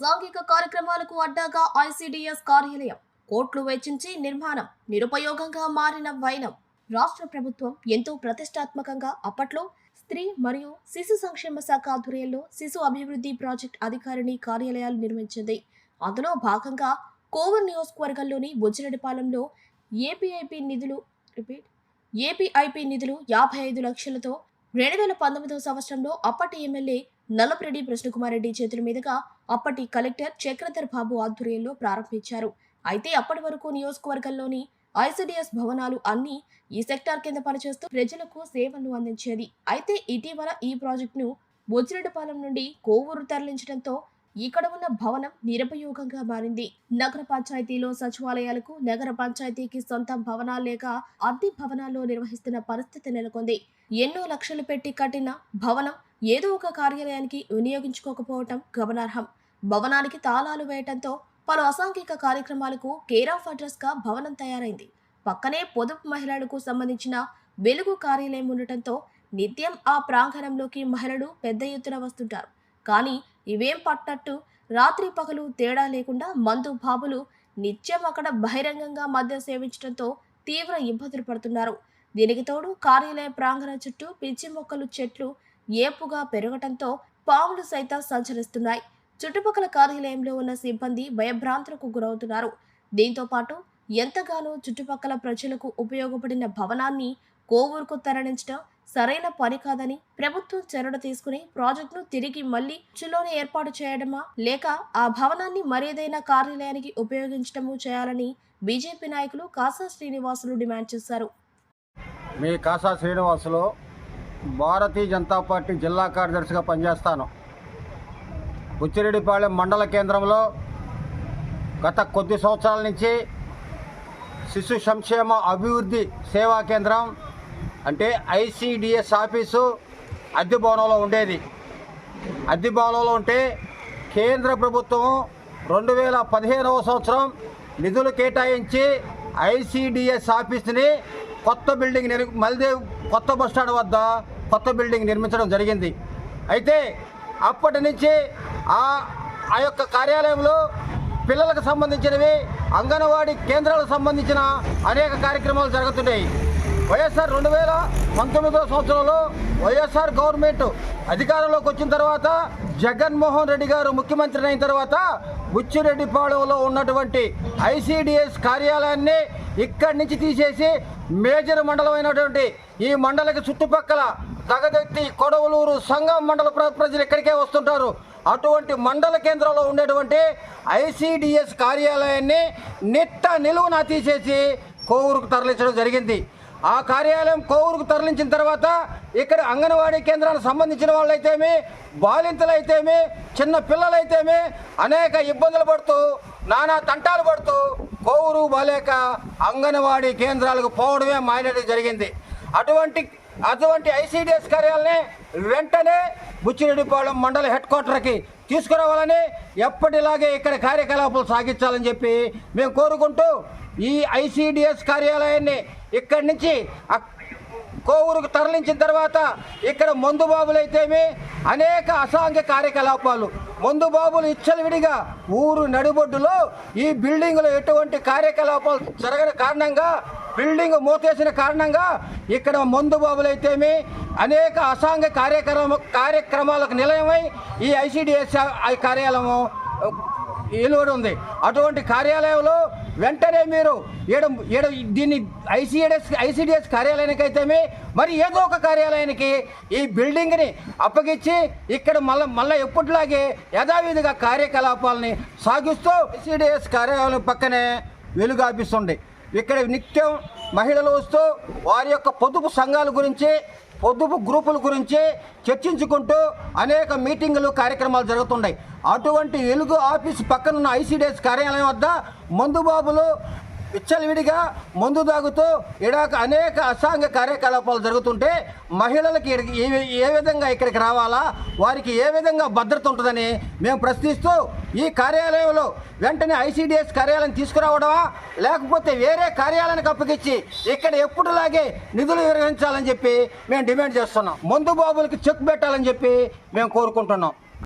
అసాంఘిక కార్యక్రమాలకు అడ్డాగా ఐసీడీఎస్ కార్యాలయం, కోట్లు వెచ్చించి నిర్మాణం నిరుపయోగంగా మారిన వైనం. రాష్ట్ర ప్రభుత్వం ఎంతో ప్రతిష్టాత్మకంగా అప్పట్లో స్త్రీ మరియు శిశు సంక్షేమ శాఖ ఆధ్వర్యంలో శిశు అభివృద్ధి ప్రాజెక్ట్ అధికారిని కార్యాలయాలు నిర్మించింది. అందులో భాగంగా కోవూరు నియోజకవర్గంలోని బుచ్చిరెడ్డిపాలెంలో ఏపీఐపీ నిధులు 55 లక్షలతో 2019 సంవత్సరంలో అప్పటి ఎమ్మెల్యే నల్లపురెడ్డి కృష్ణకుమార్ రెడ్డి చేతుల మీదుగా అప్పటి కలెక్టర్ చక్రధర్ బాబు ఆధ్వర్యంలో ప్రారంభించారు. అయితే అప్పటి వరకు నియోజకవర్గంలోని ఐసీడీఎస్ భవనాలు అన్ని ఈ సెక్టార్ కింద పనిచేస్తూ ప్రజలకు సేవలను అందించేది. అయితే ఇటీవల ఈ ప్రాజెక్టును బుచ్చిరెడ్డిపాలెం నుండి కోవూరు తరలించడంతో ఇక్కడ ఉన్న భవనం నిరుపయోగంగా మారింది. నగర పంచాయతీలో సచివాలయాలకు నగర పంచాయతీకి సొంత భవనాలు లేక అద్దె భవనాల్లో నిర్వహిస్తున్న పరిస్థితి నెలకొంది. ఎన్నో లక్షలు పెట్టి కట్టిన భవనం ఏదో ఒక కార్యాలయానికి వినియోగించుకోకపోవటం గమనార్హం. భవనానికి తాళాలు వేయటంతో పలు అసాంఘిక కార్యక్రమాలకు కేర్ ఆఫ్ అడ్రస్ గా భవనం తయారైంది. పక్కనే పొదుపు మహిళలకు సంబంధించిన వెలుగు కార్యాలయం ఉండటంతో నిత్యం ఆ ప్రాంగణంలోకి మహిళలు పెద్ద ఎత్తున వస్తుంటారు. కానీ ఇవేం పట్టట్టు రాత్రి పగలు తేడా లేకుండా మందు బాబులు నిత్యం అక్కడ బహిరంగంగా మద్యం సేవించడంతో తీవ్ర ఇబ్బందులు పడుతున్నారు. దీనికి తోడు కార్యాలయ ప్రాంగణం చుట్టూ పిచ్చి మొక్కలు చెట్లు ఏపుగా పెరగటంతో పాములు సైతం సంచరిస్తున్నాయి. చుట్టుపక్కల కార్యాలయంలో ఉన్న సిబ్బంది భయభ్రాంతులకు గురవుతున్నారు. దీంతో పాటు ఎంతగానో చుట్టుపక్కల ప్రజలకు ఉపయోగపడిన భవనాన్ని కోవూరుకు తరలించడం సరైన పని కాదని ప్రభుత్వం చర్యలు తీసుకుని ప్రాజెక్టును తిరిగి మళ్లీ చులోనే ఏర్పాటు చేయడమా లేక ఆ భవనాన్ని మరేదైనా కార్యాలయానికి ఉపయోగించడము చేయాలని బీజేపీ నాయకులు కాసా శ్రీనివాసులు డిమాండ్ చేశారు. మీ కాసా శ్రీనివాసులు భారతీయ జనతా పార్టీ జిల్లా కార్యదర్శిగా పనిచేస్తాను. బుచ్చిరెడ్డిపాలెం మండల కేంద్రంలో గత కొద్ది సంవత్సరాల నుంచి శిశు సంక్షేమ అభివృద్ధి సేవా కేంద్రం అంటే ఐసీడీఎస్ ఆఫీసు అద్దె భవనంలో ఉండేది. అద్దె భవనంలో ఉంటే కేంద్ర ప్రభుత్వం 2015వ సంవత్సరం నిధులు కేటాయించి ఐసీడీఎస్ ఆఫీస్ని కొత్త బిల్డింగ్ మల్దేవ్ కొత్త బస్టాండ్ వద్ద కొత్త బిల్డింగ్ నిర్మించడం జరిగింది. అయితే అప్పటి నుంచి ఆ యొక్క కార్యాలయంలో పిల్లలకు సంబంధించినవి అంగన్వాడీ కేంద్రాలకు సంబంధించిన అనేక కార్యక్రమాలు జరుగుతున్నాయి. వైఎస్ఆర్ 2019వ సంవత్సరంలో వైఎస్ఆర్ గవర్నమెంట్ అధికారంలోకి వచ్చిన తర్వాత జగన్మోహన్ రెడ్డి గారు ముఖ్యమంత్రి అయిన తర్వాత బుచ్చిరెడ్డిపాలెంలో ఉన్నటువంటి ఐసీడీఎస్ కార్యాలయాన్ని ఇక్కడి నుంచి తీసేసి మేజర్ మండలం అయినటువంటి ఈ మండలకి చుట్టుపక్కల దగదెత్తి కొడవలూరు సంగం మండల ప్రజలు ఇక్కడికే వస్తుంటారు. అటువంటి మండల కేంద్రంలో ఉండేటువంటి ఐసీడీఎస్ కార్యాలయాన్ని నిలువున తీసేసి కోవూరుకు తరలించడం జరిగింది. ఆ కార్యాలయం కోవూరుకు తరలించిన తర్వాత ఇక్కడ అంగన్వాడీ కేంద్రానికి సంబంధించిన వాళ్ళైతేమి, బాలింతలైతేమి, చిన్న పిల్లలైతేమి అనేక ఇబ్బందులు పడుతూ నానా తంటాలు పడుతూ కోవూరు బాలేక అంగన్వాడీ కేంద్రాలకు పోవడమే మానేది జరిగింది. అటువంటి ఐసీడీఎస్ కార్యాలయాన్ని వెంటనే బుచ్చిరెడ్డిపాలెం మండల హెడ్ క్వార్టర్కి తీసుకురావాలని, ఎప్పటిలాగే ఇక్కడ కార్యకలాపాలు సాగించాలని చెప్పి మేము కోరుకుంటూ ఈ ఐసీడీఎస్ కార్యాలయాన్ని ఇక్కడి నుంచి కోవూరుకు తరలించిన తర్వాత ఇక్కడ మందుబాబులైతేమి అనేక అసాంఘిక కార్యకలాపాలు మందుబాబులు ఇచ్చలవిడిగా ఊరు నడిబొడ్డులో ఈ బిల్డింగ్లో ఎటువంటి కార్యకలాపాలు జరగని కారణంగా బిల్డింగ్ మూతేసిన కారణంగా ఇక్కడ మందుబాబులైతేమి అనేక అసాంఘిక కార్యక్రమాలకు నిలయమై ఈ ఐసీడీఎస్ కార్యాలయం ఏలూరు ఉంది. అటువంటి కార్యాలయంలో వెంటనే మీరు దీన్ని ఐసీడీఎస్ కార్యాలయానికి అయితేమే మరి ఏదో ఒక కార్యాలయానికి ఈ బిల్డింగ్ని అప్పగించి ఇక్కడ మళ్ళీ ఎప్పటిలాగే యథావిధిగా కార్యకలాపాలని సాగిస్తూ ఐసీడీఎస్ కార్యాలయం పక్కనే వెలుగు ఆఫీస్ ఉంది. ఇక్కడ నిత్యం మహిళలు వస్తూ వారి యొక్క పొదుపు సంఘాల గురించి, పొదుపు గ్రూపుల గురించి చర్చించుకుంటూ అనేక మీటింగులు కార్యక్రమాలు జరుగుతున్నాయి. అటువంటి వెలుగు ఆఫీస్ పక్కనున్న ఐసీడీఎస్ కార్యాలయం వద్ద మందుబాబులు విచ్చలవిడిగా మందు తాగుతూ ఇడాక అనేక అసాంఘిక కార్యకలాపాలు జరుగుతుంటే మహిళలకి ఏ విధంగా ఇక్కడికి రావాలా, వారికి ఏ విధంగా భద్రత ఉంటుందని మేము ప్రశ్నిస్తూ ఈ కార్యాలయంలో వెంటనే ఐసీడీఎస్ కార్యాలయం తీసుకురావడమా లేకపోతే వేరే కార్యాలయానికి అప్పగించి ఇక్కడ ఎప్పుడులాగే నిధులు విరమించాలని చెప్పి మేము డిమాండ్ చేస్తున్నాం. మందు బాబులకి చెక్ పెట్టాలని చెప్పి మేము కోరుకుంటున్నాం.